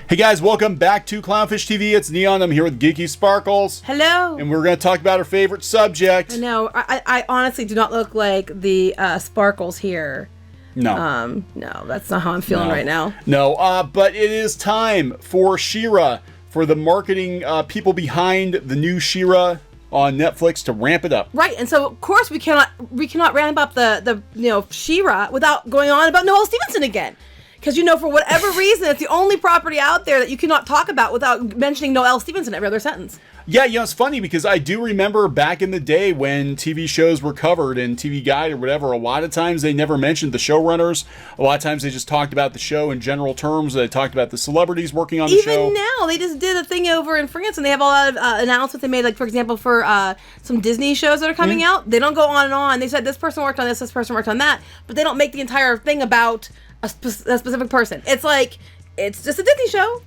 Hey guys, welcome back to Clownfish TV. It's Neon. I'm here with Geeky Sparkles. Hello. And we're going to talk about our favorite subject. I know. I honestly do not look like the Sparkles here. No. No, that's not how I'm feeling right now. No, but it is time for She-Ra, for the marketing people behind the new She-Ra on Netflix to ramp it up. Right, and so of course we cannot ramp up the She-Ra without going on about Noelle Stevenson again. Because, for whatever reason, it's the only property out there that you cannot talk about without mentioning Noelle Stevenson every other sentence. Yeah, it's funny because I do remember back in the day when TV shows were covered in TV Guide or whatever, a lot of times they never mentioned the showrunners. A lot of times they just talked about the show in general terms. They talked about the celebrities working on the show. Even now, they just did a thing over in France and they have a lot of announcements they made, like, for example, for some Disney shows that are coming out. They don't go on and on. They said this person worked on this person worked on that, but they don't make the entire thing about a specific person. It's like, it's just a Disney show.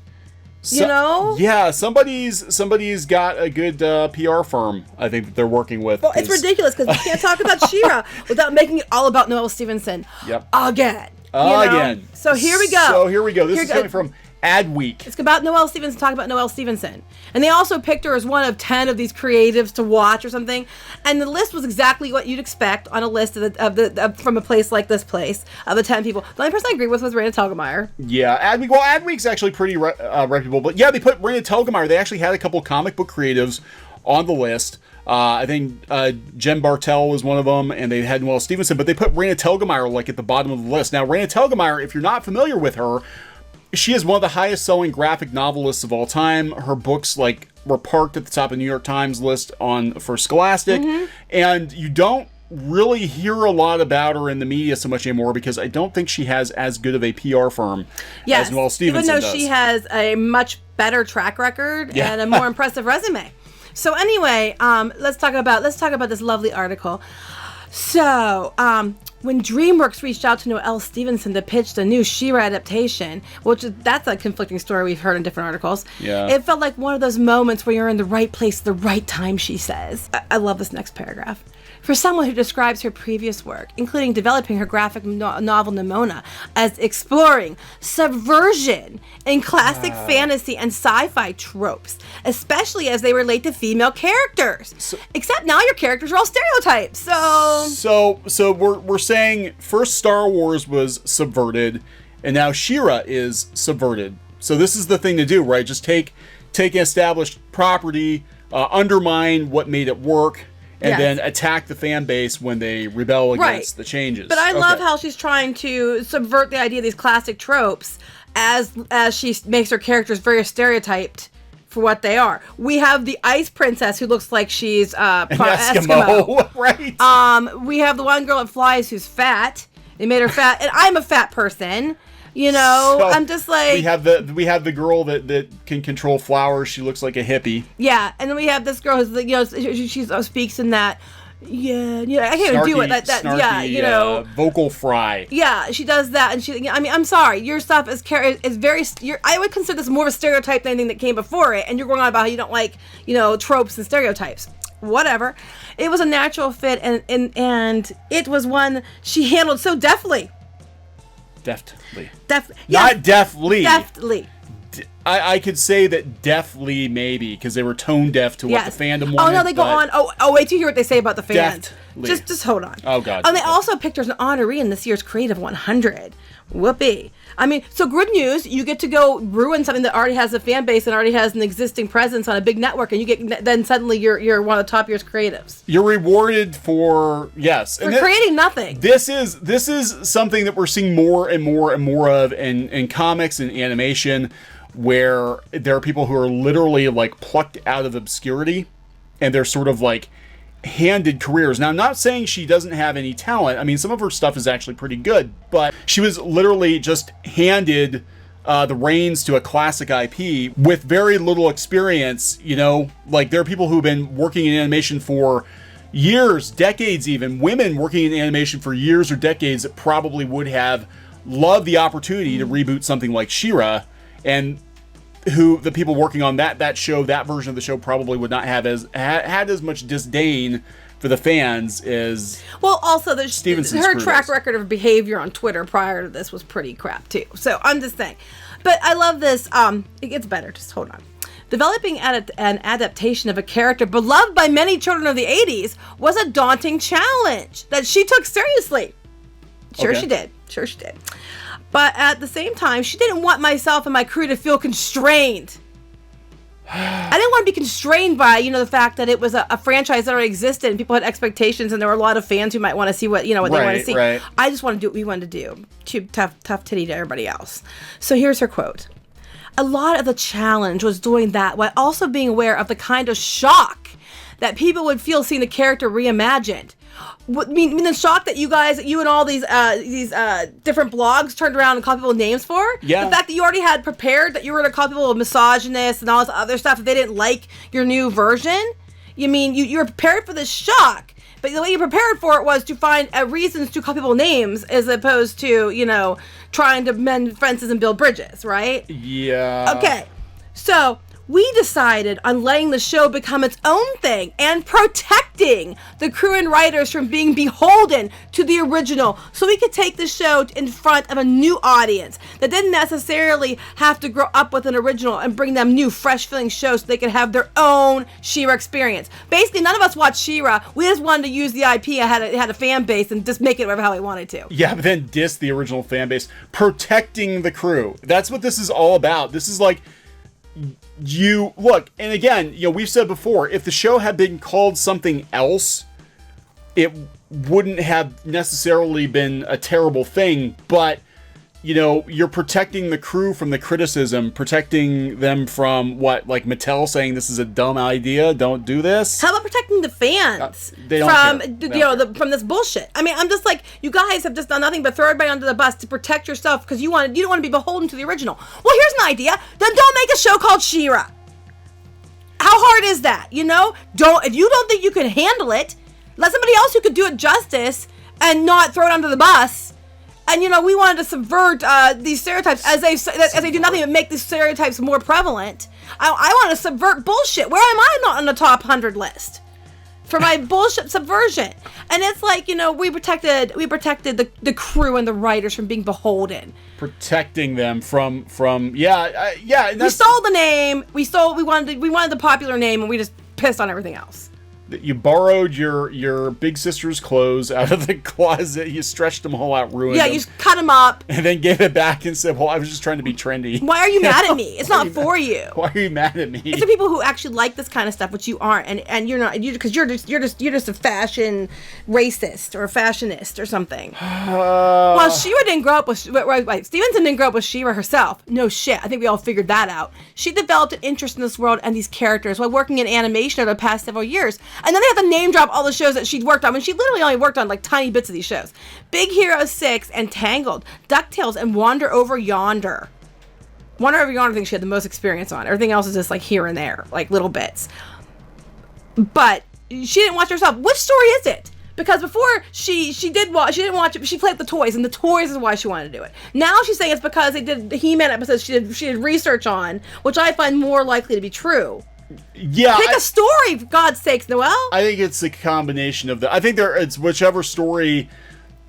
Yeah, somebody's got a good PR firm, I think, that they're working with. Well, it's ridiculous because we can't talk about She-Ra without making it all about Noelle Stevenson. Yep. Again. Again. So here we go. This is coming from Adweek. It's about Noelle Stevenson, talk about Noelle Stevenson. And they also picked her as one of 10 of these creatives to watch or something. And the list was exactly what you'd expect on a list from a place like this place, of the 10 people. The only person I agree with was Raina Telgemeier. Yeah, Adweek. Well, Adweek's actually pretty reputable. But yeah, they put Raina Telgemeier. They actually had a couple comic book creatives on the list. I think Jen Bartel was one of them, and they had Noelle Stevenson. But they put Raina Telgemeier like at the bottom of the list. Now, Raina Telgemeier, if you're not familiar with her, she is one of the highest selling graphic novelists of all time. Her books were parked at the top of the New York Times list for Scholastic. And you don't really hear a lot about her in the media so much anymore because I don't think she has as good of a PR firm as Noelle Stevenson even though does. She has a much better track record and a more impressive resume. So anyway, let's talk about this lovely article. So, when DreamWorks reached out to Noelle Stevenson to pitch the new She-Ra adaptation, that's a conflicting story we've heard in different articles. Yeah. It felt like one of those moments where you're in the right place at the right time, she says. I love this next paragraph. For someone who describes her previous work, including developing her graphic novel Nimona, as exploring subversion in classic fantasy and sci-fi tropes, especially as they relate to female characters. Except now your characters are all stereotypes. So we're saying first Star Wars was subverted, and now She-Ra is subverted. So this is the thing to do, right? Just take an established property, undermine what made it work, and then attack the fan base when they rebel against the changes. But I love how she's trying to subvert the idea of these classic tropes as she makes her characters very stereotyped for what they are. We have the Ice Princess who looks like she's an Eskimo. Right. We have the one girl that flies who's fat. They made her fat, and I'm a fat person. So I'm just like, we have the girl that can control flowers. She looks like a hippie. Yeah, and then we have this girl who's she speaks in that. I can't even do it. That snarky, vocal fry. Yeah, she does that, and I'm sorry, your stuff is very. I would consider this more of a stereotype than anything that came before it, and you're going on about how you don't like tropes and stereotypes. Whatever. It was a natural fit, and it was one she handled so deftly. Deftly. Not deftly. Deftly. I could say that deftly maybe because they were tone deaf to what the fandom wanted. Oh no, they go on. Oh, wait till you hear what they say about the fans. Deftly. Just hold on. Oh god. And they also picked her as an honoree in this year's Creative 100. Whoopee. I mean, so good news. You get to go ruin something that already has a fan base and already has an existing presence on a big network, and then suddenly you're one of the top year's creatives. You're rewarded for creating nothing. This is something that we're seeing more and more and more of in comics and animation, where there are people who are literally plucked out of obscurity, and they're sort of handed careers. Now, I'm not saying she doesn't have any talent. I mean, some of her stuff is actually pretty good, but she was literally just handed the reins to a classic IP with very little experience. There are people who've been working in animation for years, decades even, women working in animation for years or decades that probably would have loved the opportunity to reboot something like She-Ra, and who the people working on that show, that version of the show, probably would not have had as much disdain for the fans is well. Also, Stevenson's her screwed track us. record of behavior on Twitter prior to this was pretty crap too. So I'm just saying. But I love this. It gets better. Just hold on. Developing an adaptation of a character beloved by many children of the 80s was a daunting challenge that she took seriously. Sure she did. But at the same time, she didn't want myself and my crew to feel constrained. I didn't want to be constrained by, the fact that it was a franchise that already existed and people had expectations and there were a lot of fans who might want to see what they want to see. Right. I just want to do what we wanted to do. Too tough titty to everybody else. So here's her quote. A lot of the challenge was doing that while also being aware of the kind of shock that people would feel seeing the character reimagined. I mean the shock that you and all these different blogs turned around and called people names for? Yeah. The fact that you already had prepared that you were going to call people misogynists and all this other stuff if they didn't like your new version? You were prepared for this shock, but the way you prepared for it was to find reasons to call people names as opposed to, trying to mend fences and build bridges, right? Yeah. Okay, so we decided on letting the show become its own thing and protecting the crew and writers from being beholden to the original so we could take the show in front of a new audience that didn't necessarily have to grow up with an original and bring them new, fresh-feeling shows so they could have their own She-Ra experience. Basically, none of us watched She-Ra. We just wanted to use the IP. I had a fan base and just make it whatever how we wanted to. Yeah, but then diss the original fan base. Protecting the crew. That's what this is all about. This is like... You look, and again, we've said before, if the show had been called something else, it wouldn't have necessarily been a terrible thing, but you're protecting the crew from the criticism, protecting them from like Mattel saying this is a dumb idea, don't do this. How about protecting the fans they don't from this bullshit? I mean, I'm just like, you guys have just done nothing but throw everybody under the bus to protect yourself because you don't want to be beholden to the original. Well, here's an idea. Then don't make a show called She-Ra. How hard is that? If you don't think you can handle it, let somebody else who could do it justice and not throw it under the bus. And we wanted to subvert these stereotypes as they do nothing but make these stereotypes more prevalent. I want to subvert bullshit. Where am I not on the top 100 list for my bullshit subversion? And it's like we protected the crew and the writers from being beholden. Protecting them from yeah. We stole the name. We wanted the popular name, and we just pissed on everything else. You borrowed your big sister's clothes out of the closet. You stretched them all out, ruined them. Yeah, you just cut them up. And then gave it back and said, well, I was just trying to be trendy. Why are you mad at me? It's not for you. Why are you mad at me? It's the people who actually like this kind of stuff, which you aren't. And you're not, because you're just a fashion racist or a fashionist or something. Well, She-Ra didn't grow up with, right, Stevenson didn't grow up with She-Ra herself. No shit. I think we all figured that out. She developed an interest in this world and these characters while working in animation over the past several years. And then they have to name drop all the shows that she'd worked on. When she literally only worked on like tiny bits of these shows. Big Hero 6 and Tangled, DuckTales, and Wander Over Yonder. Wander Over Yonder, I think she had the most experience on. Everything else is just like here and there, like little bits. But she didn't watch herself. Which story is it? Because before she didn't watch it. She played with the toys, and the toys is why she wanted to do it. Now she's saying it's because they did the He-Man episodes she did research on, which I find more likely to be true. Yeah, pick a story, for God's sakes, Noelle. I think it's a combination of I think it's whichever story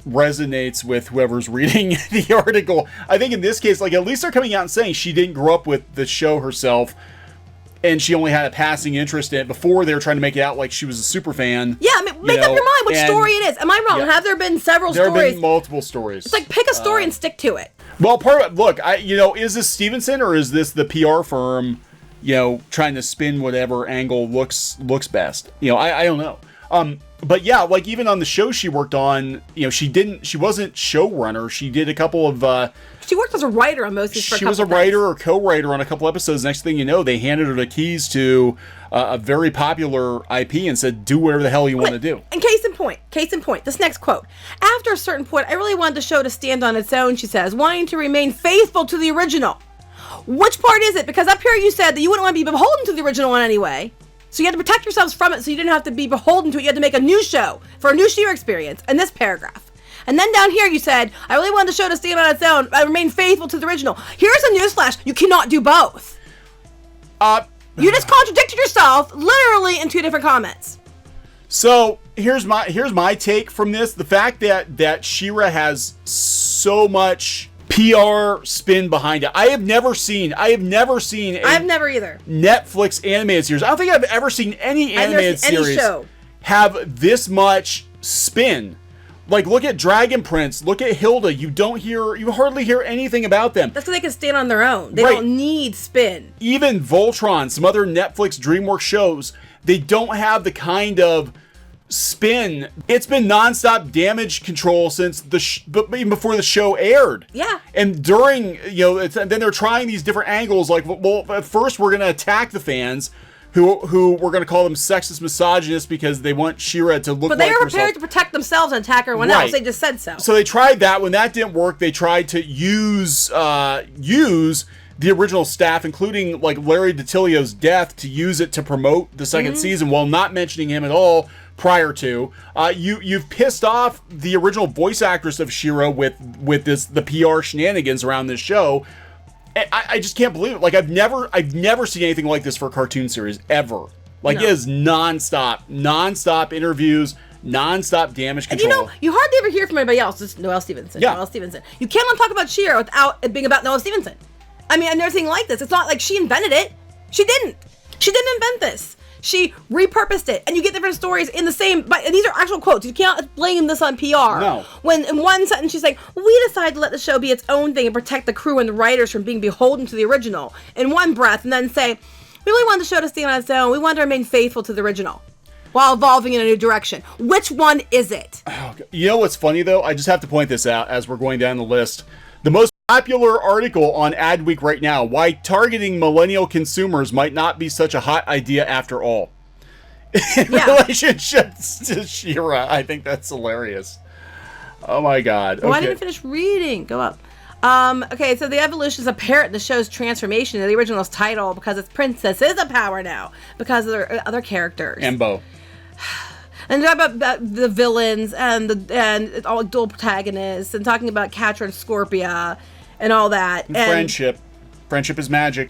resonates with whoever's reading the article. I think in this case, like at least they're coming out and saying she didn't grow up with the show herself, and she only had a passing interest in it. Before they were trying to make it out like she was a super fan. Yeah, I mean, make up your mind which story it is. Am I wrong? Yeah. Have there been several stories? There have been multiple stories. It's like pick a story and stick to it. Well, is this Stevenson or is this the PR firm? Trying to spin whatever angle looks best. I don't know. But yeah, like even on the show she worked on, she wasn't showrunner. She did a couple of. She worked as a writer on most of these. She was a writer or co-writer on a couple episodes. Next thing you know, they handed her the keys to a very popular IP and said, "Do whatever the hell you want to do." And case in point, this next quote. After a certain point, I really wanted the show to stand on its own. She says, wanting to remain faithful to the original. Which part is it? Because up here you said that you wouldn't want to be beholden to the original one anyway. So you had to protect yourselves from it so you didn't have to be beholden to it. You had to make a new show for a new She-Ra experience in this paragraph. And then down here you said, I really wanted the show to stand on its own. I remain faithful to the original. Here's a newsflash. You cannot do both. You just contradicted yourself literally in two different comments. So here's my take from this. The fact that She-Ra has so much PR spin behind it. I have never seen I've never either. Netflix animated series. I don't think I've ever seen any animated series have this much spin. Like, look at Dragon Prince, look at Hilda. You hardly hear anything about them. That's because they can stand on their own. They don't need spin. Even Voltron, some other Netflix DreamWorks shows, they don't have the kind of spin. It's been nonstop damage control since even before the show aired. Yeah. And during, then they're trying these different angles. Like, well, at first we're going to attack the fans, who we're going to call them sexist misogynists because they want She-Ra to look like herself. But they were prepared to protect themselves and attack everyone else. They just said so. So they tried that. When that didn't work, they tried to use the original staff, including like Larry DiTilio's death, to use it to promote the second season while not mentioning him at all prior to. You've pissed off the original voice actress of She-Ra with the PR shenanigans around this show. I just can't believe it. Like, I've never seen anything like this for a cartoon series ever. Like, it is nonstop interviews, nonstop damage control. And you hardly ever hear from anybody else. It's Noelle Stevenson. Yeah. Noelle Stevenson. You cannot talk about She-Ra without it being about Noelle Stevenson. I mean, I've never seen like this. It's not like she invented it. She didn't invent this. She repurposed it, and you get different stories in the same. But these are actual quotes. You can't blame this on PR. No. When in one sentence she's like, "We decided to let the show be its own thing and protect the crew and the writers from being beholden to the original." In one breath, and then say, "We really wanted the show to stand on its own. We wanted to remain faithful to the original, while evolving in a new direction." Which one is it? You know what's funny though? I just have to point this out as we're going down the list. The most popular article on Adweek right now: why targeting millennial consumers might not be such a hot idea after all. In relationships to She-Ra, I think that's hilarious. Oh my god. Okay. Well, I didn't finish reading. Go up. Okay, so the evolution is apparent in the show's transformation in the original's title because its princess is a power now because of their other characters. Embo. And talk about the villains and all dual protagonists and talking about Catra and Scorpia and all that. And friendship. Friendship is magic.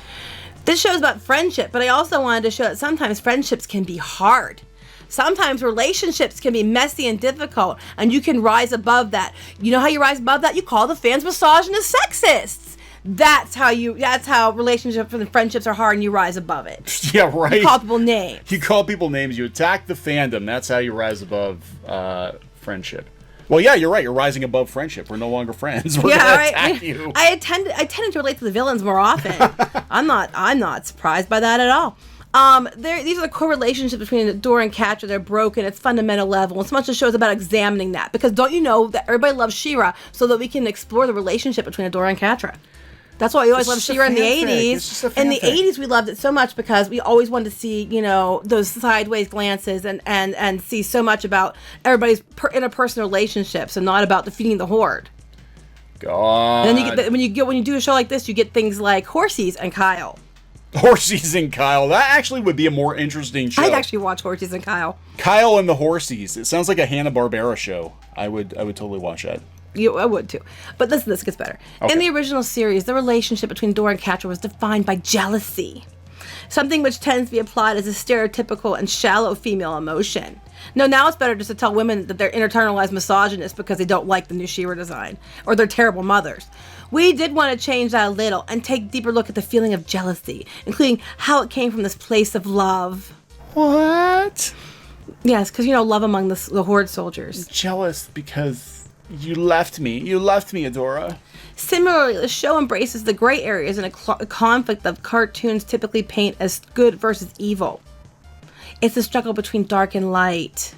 This show's about friendship, but I also wanted to show that sometimes friendships can be hard. Sometimes relationships can be messy and difficult, and you can rise above that. You know how you rise above that? You call the fans misogynist sexists. That's how relationships and friendships are hard, and you rise above it. Yeah, right. You call people names. You call people names. You attack the fandom. That's how you rise above friendship. Well, yeah, you're right. You're rising above friendship. We're no longer friends. We're gonna attack you. I tended to relate to the villains more often. I'm not surprised by that at all. These are the core relationships between Dora and Catra. They're broken at its fundamental level, and so much of the show is about examining that. Because don't you know that everybody loves She-Ra so that we can explore the relationship between Dora and Catra? That's why we always loved She-Ra in the 80s. In the 80s, we loved it so much because we always wanted to see, those sideways glances and see so much about everybody's interpersonal relationships and not about defeating the Horde. God. And then when you do a show like this, you get things like Horsies and Kyle. Horsies and Kyle. That actually would be a more interesting show. I'd actually watch Horsies and Kyle. Kyle and the Horsies. It sounds like a Hanna-Barbera show. I would totally watch that. I would too. But listen, this gets better. Okay. In the original series, the relationship between Dora and Catra was defined by jealousy, something which tends to be applied as a stereotypical and shallow female emotion. No, now it's better just to tell women that they're internalized misogynists because they don't like the new She-Ra design, or they're terrible mothers. We did want to change that a little and take a deeper look at the feeling of jealousy, including how it came from this place of love. What? Yes, because, love among the Horde soldiers. Jealous because you left me. You left me, Adora. Similarly, the show embraces the gray areas in a conflict that cartoons typically paint as good versus evil. It's the struggle between dark and light.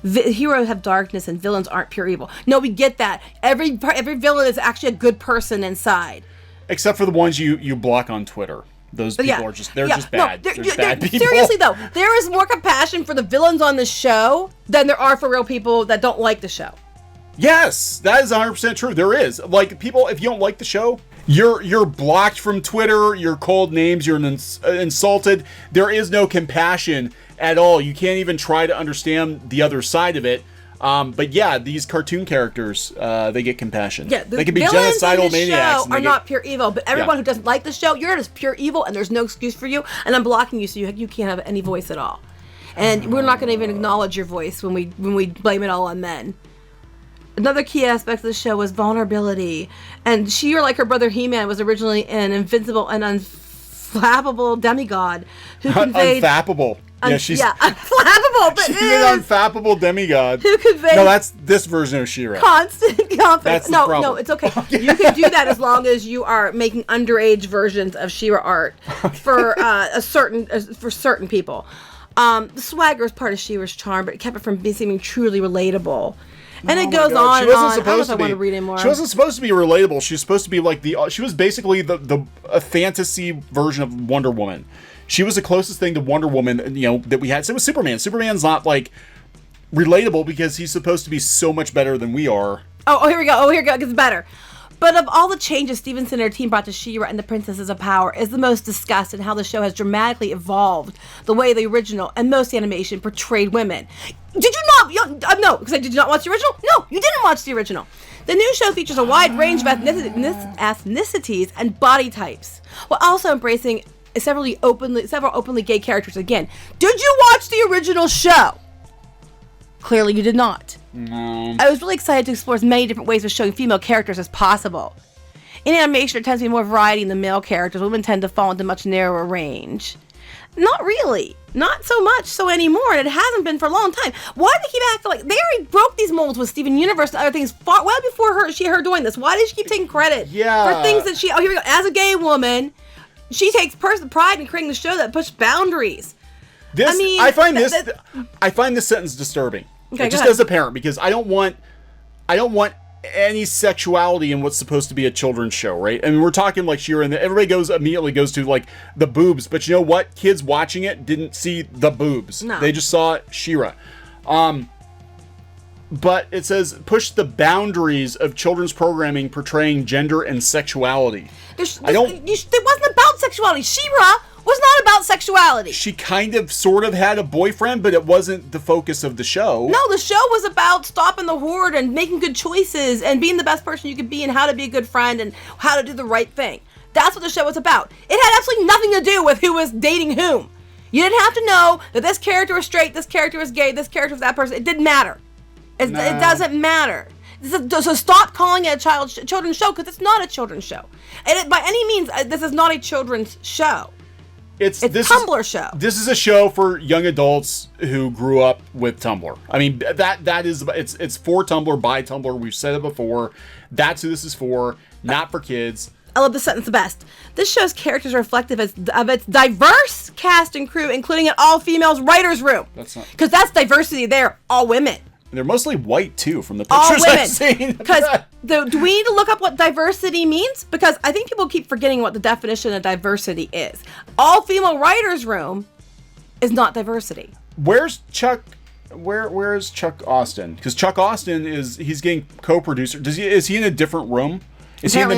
Heroes have darkness and villains aren't pure evil. No, we get that. Every villain is actually a good person inside. Except for the ones you block on Twitter. Those people are just just bad. No, they're bad people. Seriously though, there is more compassion for the villains on this show than there are for real people that don't like the show. Yes, that is 100% true. There is. Like, people, if you don't like the show, you're blocked from Twitter, you're called names, you're insulted. There is no compassion at all. You can't even try to understand the other side of it. But yeah, these cartoon characters, they get compassion. Yeah, they can be genocidal maniacs. Are not pure evil, but everyone who doesn't like the show, you're just pure evil, and there's no excuse for you. And I'm blocking you, so you can't have any voice at all. And we're not going to even acknowledge your voice when we blame it all on men. Another key aspect of the show was vulnerability. And She-Ra, like her brother He-Man, was originally an invincible and unflappable demigod who conveyed... Unflappable. She's unflappable, but she's an unflappable demigod. Who conveys... No, that's this version of She-Ra. Constant confidence. That's No, it's okay. You can do that as long as you are making underage versions of She-Ra art for certain people. The swagger is part of She-Ra's charm, but it kept it from seeming truly relatable. And it goes on and on. I don't know if I want to read anymore. She wasn't supposed to be relatable. She was supposed to be like she was basically a fantasy version of Wonder Woman. She was the closest thing to Wonder Woman, that we had. So was Superman. Superman's not like relatable because he's supposed to be so much better than we are. Oh, here we go. It gets better. But of all the changes Stevenson and her team brought to She-Ra and the Princesses of Power is the most discussed in how the show has dramatically evolved the way the original and most animation portrayed women. Did you not? No, because did you not watch the original? No, you didn't watch the original. The new show features a wide range of ethnicities and body types, while also embracing several openly gay characters again. Did you watch the original show? Clearly you did not. No. I was really excited to explore as many different ways of showing female characters as possible. In animation, there tends to be more variety in the male characters. Women tend to fall into much narrower range. Not really. Not so much so anymore, and it hasn't been for a long time. Why do they keep acting like... They already broke these molds with Steven Universe and other things far well before her doing this. Why did she keep taking credit for things that she... Oh, here we go. As a gay woman, she takes pride in creating the show that pushed boundaries. I find this sentence disturbing. Okay, just as a parent, because I don't want any sexuality in what's supposed to be a children's show, right? I mean, we're talking like She-Ra, and everybody immediately goes to like the boobs, but you know what? Kids watching it didn't see the boobs. No. They just saw She-Ra. But it says push the boundaries of children's programming portraying gender and sexuality. It wasn't about sexuality. She-Ra was not about sexuality. She kind of sort of had a boyfriend, but it wasn't the focus of the show. No, the show was about stopping the horde and making good choices and being the best person you could be and how to be a good friend and how to do the right thing. That's what the show was about. It had absolutely nothing to do with who was dating whom. You didn't have to know that this character was straight, this character was gay, this character was that person. It didn't matter. It doesn't matter. So stop calling it a children's show, because it's not a children's show. And by any means, this is not a children's show. It's Tumblr show. This is a show for young adults who grew up with Tumblr. I mean, that is it's for Tumblr, by Tumblr. We've said it before. That's who this is for, not for kids. I love this sentence the best. This show's characters are reflective of its diverse cast and crew, including an all-females writers' room. Because that's diversity there, all women. And they're mostly white, too, from the pictures I've seen. Because do we need to look up what diversity means? Because I think people keep forgetting what the definition of diversity is. All-female writers' room is not diversity. Where's Chuck... Where is Chuck Austin? Because Chuck Austin he's getting co-producer. Is he in a different room? Is he in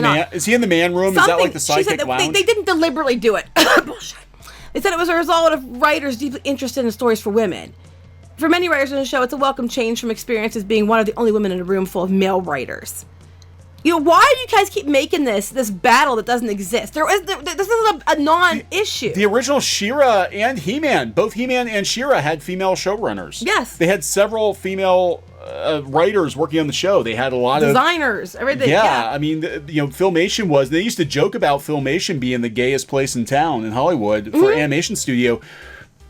the man room? Is that like the psychic lounge? They didn't deliberately do it. Bullshit. They said it was a result of writers deeply interested in stories for women. For many writers in the show, it's a welcome change from experiences being one of the only women in a room full of male writers. Why do you guys keep making this battle that doesn't exist? This is a non-issue. The original She-Ra and He-Man, both He-Man and She-Ra had female showrunners. Yes. They had several female writers working on the show. They had a lot of designers, everything. Yeah, I mean, Filmation they used to joke about Filmation being the gayest place in town in Hollywood for animation studio.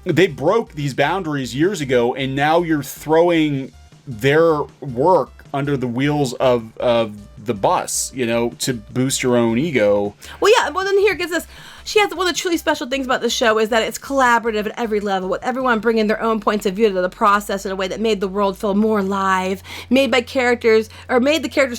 They broke these boundaries years ago, and now you're throwing their work under the wheels of the bus, to boost your own ego. Well, yeah. Well, then here gets this. One of the truly special things about this show is that it's collaborative at every level, with everyone bringing their own points of view to the process in a way that made the world feel more alive, made the characters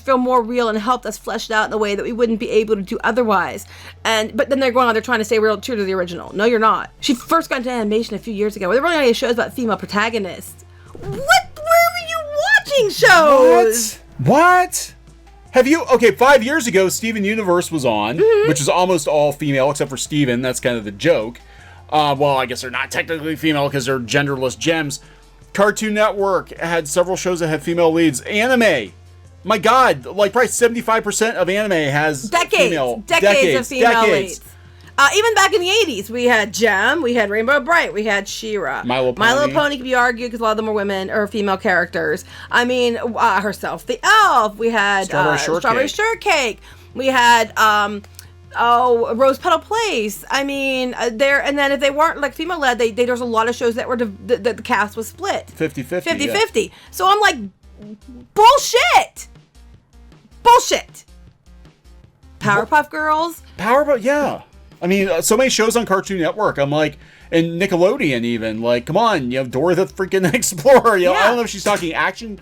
feel more real, and helped us flesh it out in a way that we wouldn't be able to do otherwise. But then they're trying to stay real true to the original. No, you're not. She first got into animation a few years ago. There were really any shows about female protagonists. Where were you watching shows? What? Have you... Okay, 5 years ago, Steven Universe was on, which is almost all female, except for Steven. That's kind of the joke. Well, I guess they're not technically female because they're genderless gems. Cartoon Network had several shows that had female leads. Anime. My God, like probably 75% of anime has decades of female leads. Even back in the 80s, we had Gem, we had Rainbow Bright, we had She-Ra. My Little My Little Pony. Pony could be argued because a lot of them were women or female characters. I mean, herself, the Elf. We had Strawberry Shortcake. We had Rose Petal Place. I mean, and then if they weren't like female led, there's a lot of shows that were the cast was split 50-50. 50-50. So I'm like, bullshit. Powerpuff Girls. Yeah. I mean, so many shows on Cartoon Network. I'm like, and Nickelodeon even. Like, come on, Dora the freaking Explorer. I don't know if she's talking action.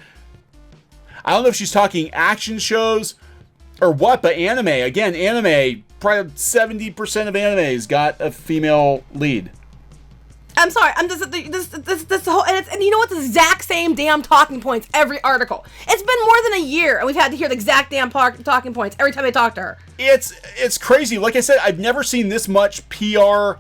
I don't know if she's talking action shows or what, but anime. Again, anime, probably 70% of anime's got a female lead. I'm sorry. This whole and you know what? The exact same damn talking points every article. It's been more than a year, and we've had to hear the exact damn talking points every time I talk to her. It's crazy. Like I said, I've never seen this much PR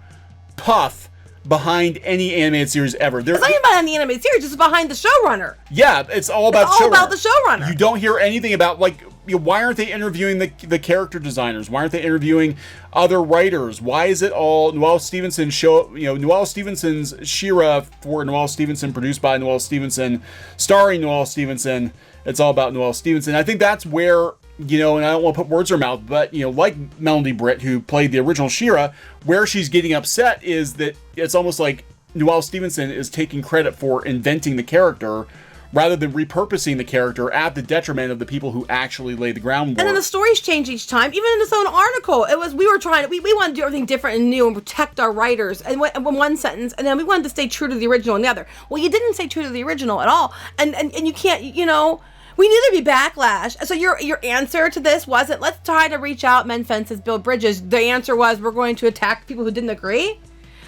puff behind any animated series ever. It's not even behind the animated series; it's behind the showrunner. Yeah, it's all about the showrunner. You don't hear anything about why aren't they interviewing the character designers? Why aren't they interviewing other writers? Why is it all Noelle Stevenson Noelle Stevenson's She-Ra for Noelle Stevenson, produced by Noelle Stevenson, starring Noelle Stevenson? It's all about Noelle Stevenson. I think that's where, and I don't want to put words in her mouth, but, like Melanie Britt, who played the original She-Ra, where she's getting upset is that it's almost like Noelle Stevenson is taking credit for inventing the character rather than repurposing the character at the detriment of the people who actually laid the groundwork. And then the stories change each time. Even in this own article, it was we wanted to do everything different and new and protect our writers. And one sentence, and then we wanted to stay true to the original in the other. Well, you didn't stay true to the original at all, and you can't. We knew there'd be backlash. So your answer to this wasn't, let's try to reach out, mend fences, build bridges. The answer was, we're going to attack people who didn't agree.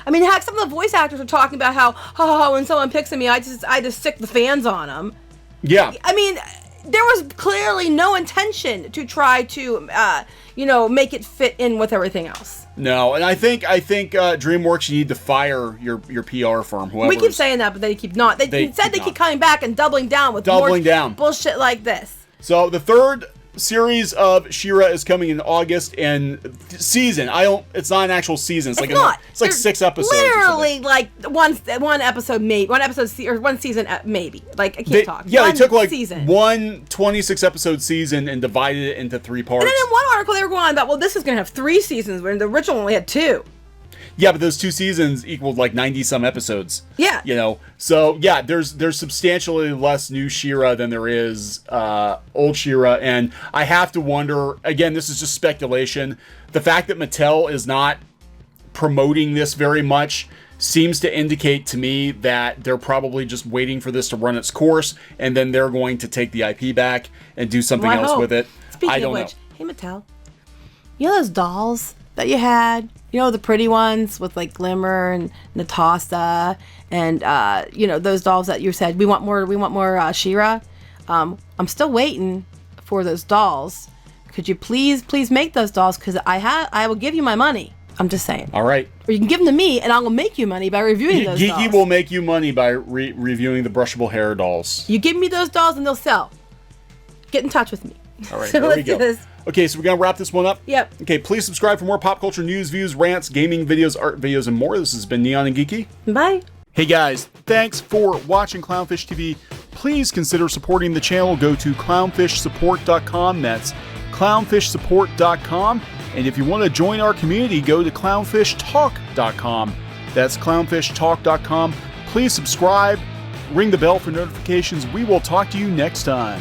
I mean, heck, some of the voice actors were talking about how when someone picks at me, I just stick the fans on them. Yeah. I mean, there was clearly no intention to try to, make it fit in with everything else. No, and I think DreamWorks, you need to fire your PR firm. Whoever. We keep saying that, but they keep not. They keep coming back and doubling down with more bullshit like this. So the third series of She-Ra is coming in August, and season. It's not an actual season. It's like 6 episodes. Literally, like one episode maybe, or one season maybe. Like I can't talk. Yeah, they took one 26 episode season and divided it into 3 parts. And then in one article they were going on about, well, this is going to have 3 seasons, when the original only had 2. Yeah, but those 2 seasons equaled like 90 some episodes. Yeah. So yeah, there's substantially less new She-Ra than there is old She-Ra, and I have to wonder, again, this is just speculation, the fact that Mattel is not promoting this very much seems to indicate to me that they're probably just waiting for this to run its course, and then they're going to take the IP back and do something else with it. Speaking of which, hey Mattel, you know those dolls that you had? The pretty ones with like Glimmer and Natasha, and those dolls that you said we want more She-Ra. I'm still waiting for those dolls. Could you please make those dolls? Because I will give you my money. I'm just saying. All right. Or you can give them to me, and I will make you money by reviewing those dolls. Geeky will make you money by reviewing the brushable hair dolls. You give me those dolls, and they'll sell. Get in touch with me. All right, there we go. Okay, so we're going to wrap this one up? Yep. Okay, please subscribe for more pop culture news, views, rants, gaming videos, art videos, and more. This has been Neon and Geeky. Bye. Hey guys, thanks for watching Clownfish TV. Please consider supporting the channel. Go to clownfishsupport.com. That's clownfishsupport.com. And if you want to join our community, go to clownfishtalk.com. That's clownfishtalk.com. Please subscribe, ring the bell for notifications. We will talk to you next time.